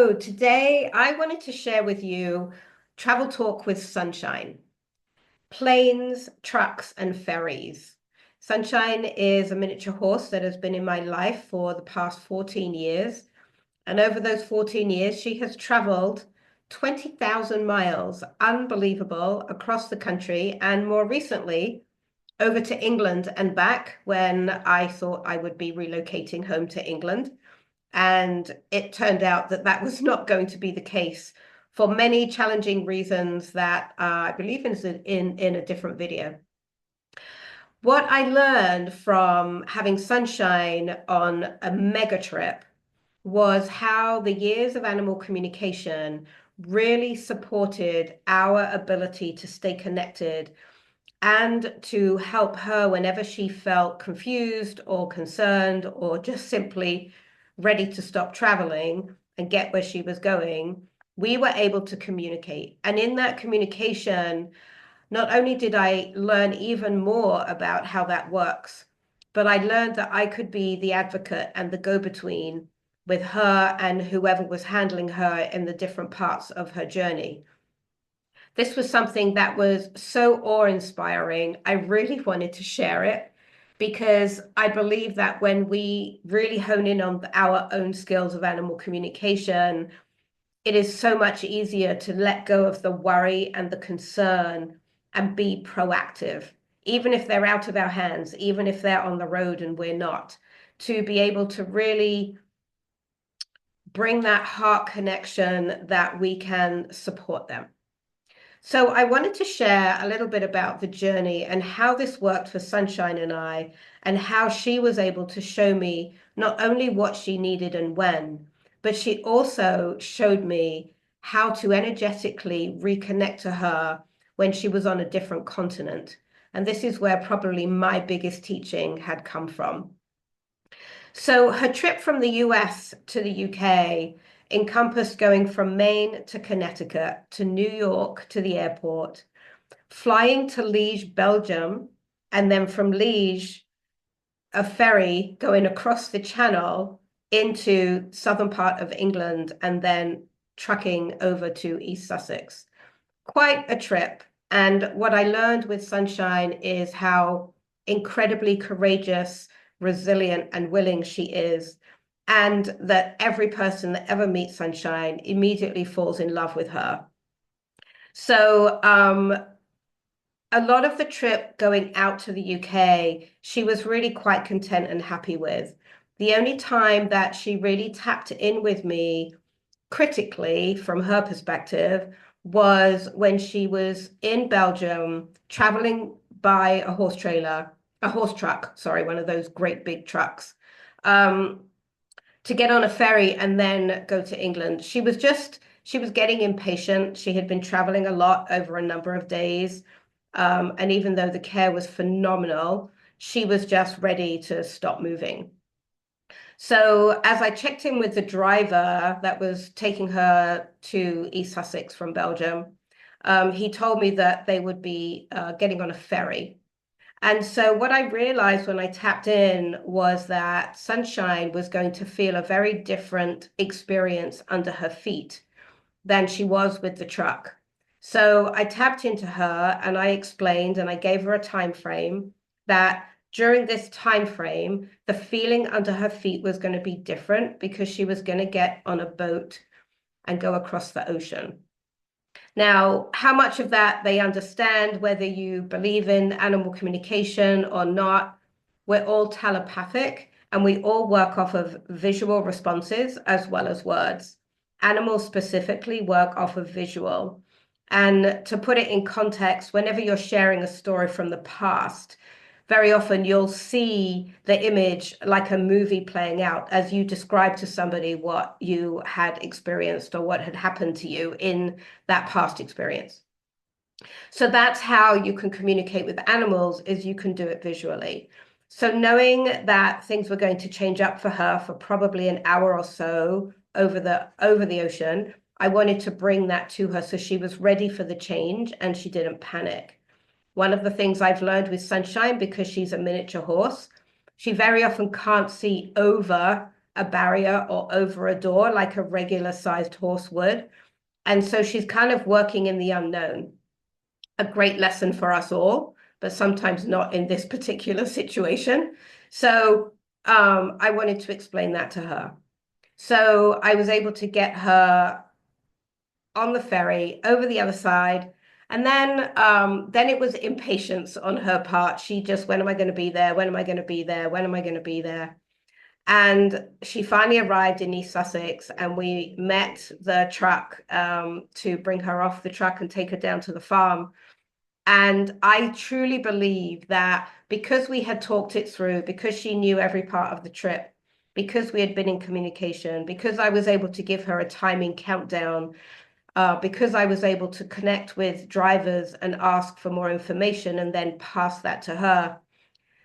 So today I wanted to share with you travel talk with Sunshine, planes, trucks, and ferries. Sunshine is a miniature horse that has been in my life for the past 14 years. And over those 14 years, she has traveled 20,000 miles, unbelievable, across the country. And more recently, over to England and back when I thought I would be relocating home to England. And it turned out that that was not going to be the case for many challenging reasons that I believe in a different video. What I learned from having Sunshine on a mega trip was how the years of animal communication really supported our ability to stay connected and to help her whenever she felt confused or concerned or just simply ready to stop traveling and get where she was going. We were able to communicate. And in that communication, not only did I learn even more about how that works, but I learned that I could be the advocate and the go-between with her and whoever was handling her in the different parts of her journey. This was something that was so awe-inspiring. I really wanted to share it because I believe that when we really hone in on our own skills of animal communication, it is so much easier to let go of the worry and the concern and be proactive, even if they're out of our hands, even if they're on the road and we're not, to be able to really bring that heart connection that we can support them. So I wanted to share a little bit about the journey and how this worked for Sunshine and I, and how she was able to show me not only what she needed and when, but she also showed me how to energetically reconnect to her when she was on a different continent. And this is where probably my biggest teaching had come from. So her trip from the US to the UK encompassed going from Maine to Connecticut to New York to the airport, flying to Liège, Belgium, and then from Liège, a ferry going across the channel into southern part of England and then trucking over to East Sussex. Quite a trip. And what I learned with Sunshine is how incredibly courageous, resilient, and willing she is, and that every person that ever meets Sunshine immediately falls in love with her. So a lot of the trip going out to the UK, she was really quite content and happy with. The only time that she really tapped in with me critically from her perspective was when she was in Belgium traveling by a horse truck, sorry, one of those great big trucks, to get on a ferry and then go to England. She was getting impatient. She had been traveling a lot over a number of days. And even though the care was phenomenal, she was just ready to stop moving. So as I checked in with the driver that was taking her to East Sussex from Belgium, he told me that they would be getting on a ferry. And so what I realized when I tapped in was that Sunshine was going to feel a very different experience under her feet than she was with the truck. So I tapped into her and I explained and I gave her a time frame that during this time frame, the feeling under her feet was going to be different because she was going to get on a boat and go across the ocean. Now, how much of that they understand, whether you believe in animal communication or not, we're all telepathic and we all work off of visual responses as well as words. Animals specifically work off of visual. And to put it in context, whenever you're sharing a story from the past, very often you'll see the image like a movie playing out as you describe to somebody what you had experienced or what had happened to you in that past experience. So that's how you can communicate with animals, is you can do it visually. So knowing that things were going to change up for her for probably an hour or so over the ocean, I wanted to bring that to her so she was ready for the change and she didn't panic. One of the things I've learned with Sunshine, because she's a miniature horse, she very often can't see over a barrier or over a door like a regular sized horse would. And so she's kind of working in the unknown. A great lesson for us all, but sometimes not in this particular situation. So I wanted to explain that to her. So I was able to get her on the ferry over the other side. And then it was impatience on her part. She just, when am I going to be there? When am I going to be there? When am I going to be there? And she finally arrived in East Sussex, and we met the truck to bring her off the truck and take her down to the farm. And I truly believe that because we had talked it through, because she knew every part of the trip, because we had been in communication, because I was able to give her a timing countdown, because I was able to connect with drivers and ask for more information and then pass that to her.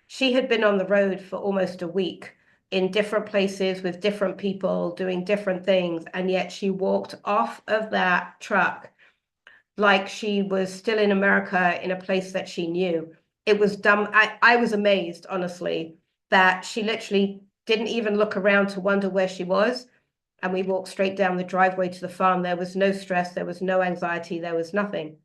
She had been on the road for almost a week in different places with different people doing different things, and yet she walked off of that truck like she was still in America in a place that she knew. It was dumb. I was amazed, honestly, that she literally didn't even look around to wonder where she was. And we walked straight down the driveway to the farm. There was no stress, there was no anxiety, there was nothing.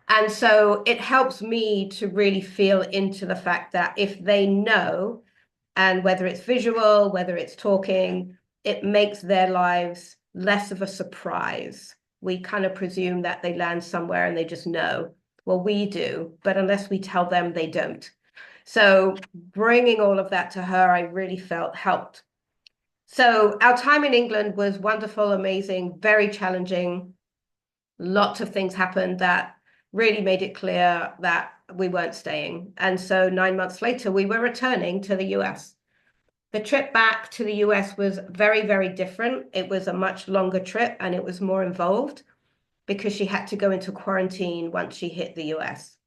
And so it helps me to really feel into the fact that if they know, and whether it's visual, whether it's talking, it makes their lives less of a surprise. We kind of presume that they land somewhere and they just know. Well, we do, but unless we tell them, they don't. So bringing all of that to her, I really felt helped. So our time in England was wonderful, amazing, very challenging. Lots of things happened that really made it clear that we weren't staying. And so 9 months later, we were returning to the US. The trip back to the US was very, very different. It was a much longer trip and it was more involved because she had to go into quarantine once she hit the US.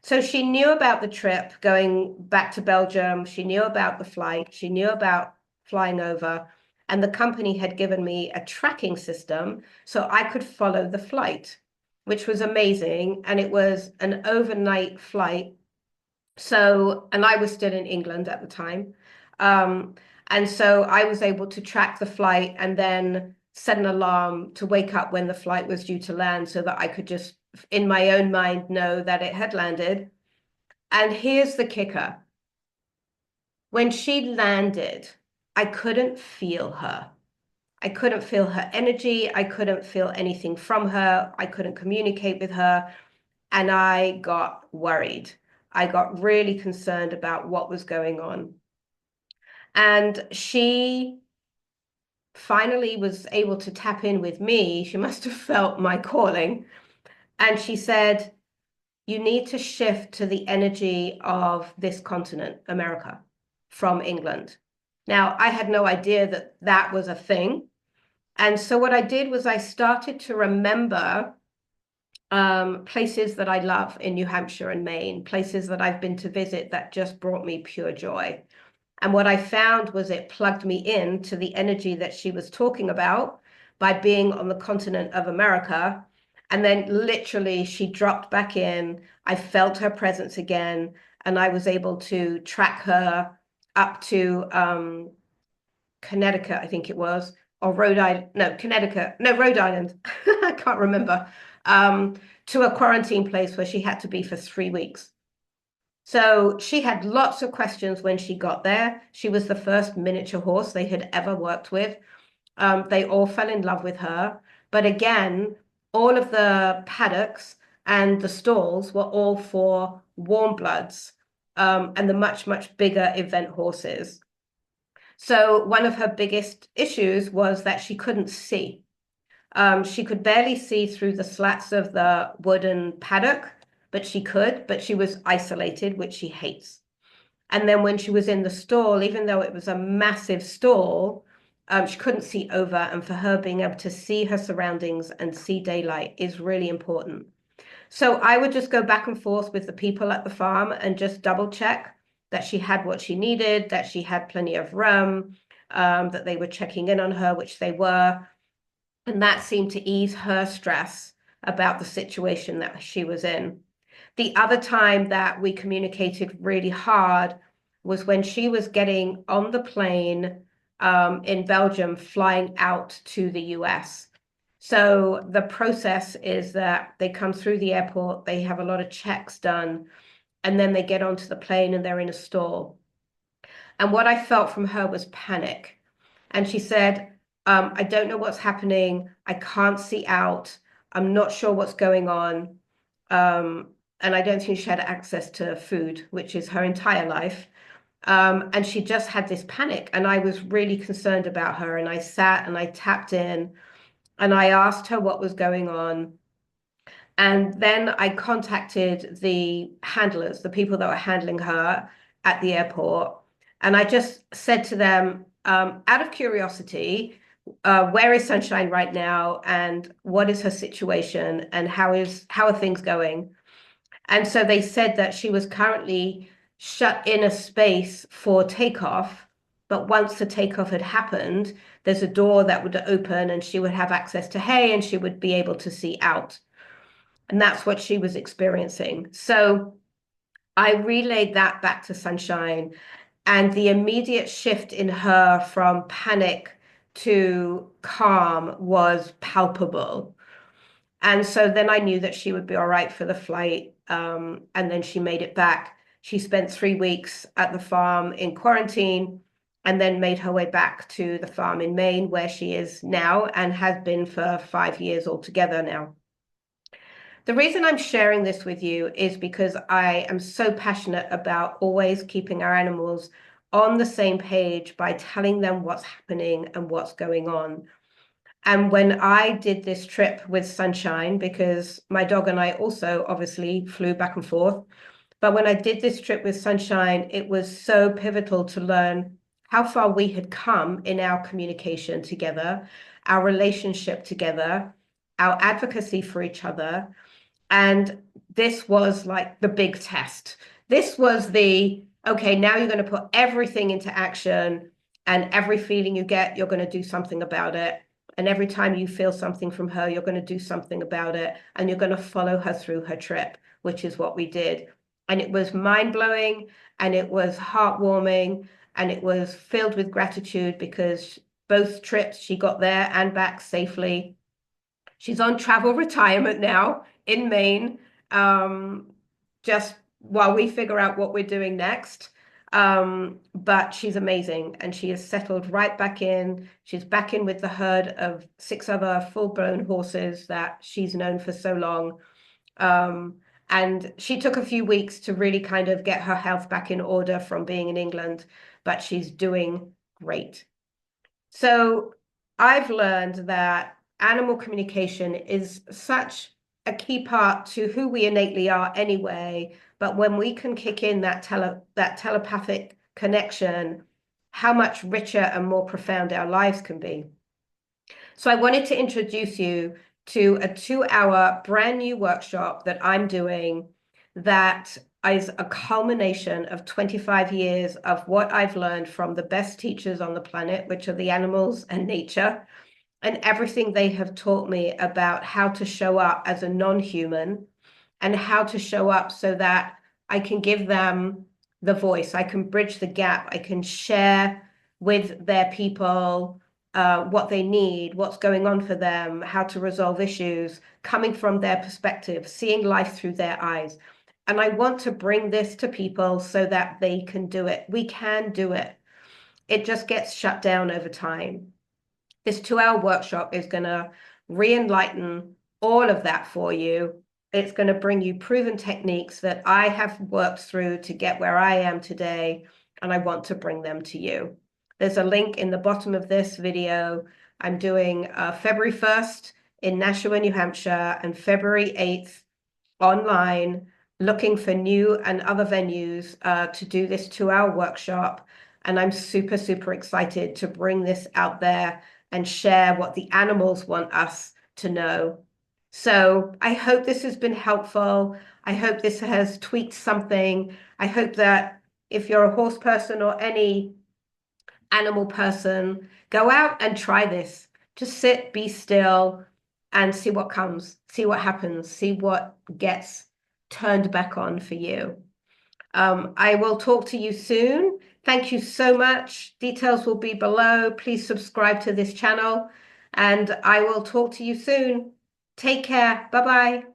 So she knew about the trip going back to Belgium. She knew about the flight. She knew about flying over. And the company had given me a tracking system so I could follow the flight, which was amazing. And it was an overnight flight. So, and I was still in England at the time. Um, and so I was able to track the flight and then set an alarm to wake up when the flight was due to land so that I could just, in my own mind, know that it had landed. And here's the kicker. When she landed, I couldn't feel her. I couldn't feel her energy. I couldn't feel anything from her. I couldn't communicate with her. And I got worried. I got really concerned about what was going on. And she finally was able to tap in with me. She must have felt my calling. And she said, you need to shift to the energy of this continent, America, from England. Now, I had no idea that that was a thing. And so what I did was I started to remember places that I love in New Hampshire and Maine, places that I've been to visit that just brought me pure joy. And what I found was it plugged me in to the energy that she was talking about by being on the continent of America. And then literally she dropped back in. I felt her presence again, and I was able to track her up to Connecticut, I think it was, or Rhode Island, no, Connecticut, no, Rhode Island, I can't remember, to a quarantine place where she had to be for 3 weeks. So she had lots of questions when she got there. She was the first miniature horse they had ever worked with. They all fell in love with her. But again, all of the paddocks and the stalls were all for warm bloods and the much, much bigger event horses. So one of her biggest issues was that she couldn't see. She could barely see through the slats of the wooden paddock, but she was isolated, which she hates. And then when she was in the stall, even though it was a massive stall, she couldn't see over. And for her, being able to see her surroundings and see daylight is really important. So I would just go back and forth with the people at the farm and just double check that she had what she needed, that she had plenty of room, that they were checking in on her, which they were. And that seemed to ease her stress about the situation that she was in. The other time that we communicated really hard was when she was getting on the plane in Belgium flying out to the US. So the process is that they come through the airport, they have a lot of checks done, and then they get onto the plane and they're in a stall. And what I felt from her was panic. And she said, I don't know what's happening. I can't see out. I'm not sure what's going on. And I don't think she had access to food, which is her entire life. And she just had this panic. And I was really concerned about her. And I sat and I tapped in and I asked her what was going on. And then I contacted the handlers, the people that were handling her at the airport. And I just said to them, out of curiosity, where is Sunshine right now? And what is her situation? And how are things going? And so they said that she was currently shut in a space for takeoff. But once the takeoff had happened, there's a door that would open and she would have access to hay and she would be able to see out. And that's what she was experiencing. So I relayed that back to Sunshine, and the immediate shift in her from panic to calm was palpable. And so then I knew that she would be all right for the flight. And then she made it back. She spent 3 weeks at the farm in quarantine and then made her way back to the farm in Maine, where she is now and has been for 5 years altogether now. The reason I'm sharing this with you is because I am so passionate about always keeping our animals on the same page by telling them what's happening and what's going on. And when I did this trip with Sunshine, because my dog and I also obviously flew back and forth, but when I did this trip with Sunshine, it was so pivotal to learn how far we had come in our communication together, our relationship together, our advocacy for each other. And this was like the big test. This was the, okay, now you're going to put everything into action, and every feeling you get, you're going to do something about it. And every time you feel something from her, you're going to do something about it. And you're going to follow her through her trip, which is what we did. And it was mind-blowing, and it was heartwarming, and it was filled with gratitude because both trips she got there and back safely. She's on travel retirement now in Maine, just while we figure out what we're doing next. But she's amazing, and she is settled right back in. She's back in with the herd of 6 other full-blown horses that she's known for so long. And she took a few weeks to really kind of get her health back in order from being in England, but she's doing great. So I've learned that animal communication is such a key part to who we innately are anyway. But when we can kick in that telepathic connection, how much richer and more profound our lives can be. So I wanted to introduce you to a 2-hour brand new workshop that I'm doing that is a culmination of 25 years of what I've learned from the best teachers on the planet, which are the animals and nature, and everything they have taught me about how to show up as a non-human and how to show up so that I can give them the voice. I can bridge the gap. I can share with their people what they need, what's going on for them, how to resolve issues, coming from their perspective, seeing life through their eyes. And I want to bring this to people so that they can do it. We can do it. It just gets shut down over time. This 2-hour workshop is going to re-enlighten all of that for you. It's going to bring you proven techniques that I have worked through to get where I am today, and I want to bring them to you. There's a link in the bottom of this video. I'm doing February 1st in Nashua, New Hampshire, and February 8th online, looking for new and other venues to do this 2-hour workshop. And I'm super, super excited to bring this out there and share what the animals want us to know. So I hope this has been helpful. I hope this has tweaked something. I hope that if you're a horse person or any animal person, go out and try this. Just sit, be still, and see what comes, see what happens, see what gets turned back on for you. I will talk to you soon. Thank you so much. Details will be below. Please subscribe to this channel, and I will talk to you soon. Take care. Bye-bye.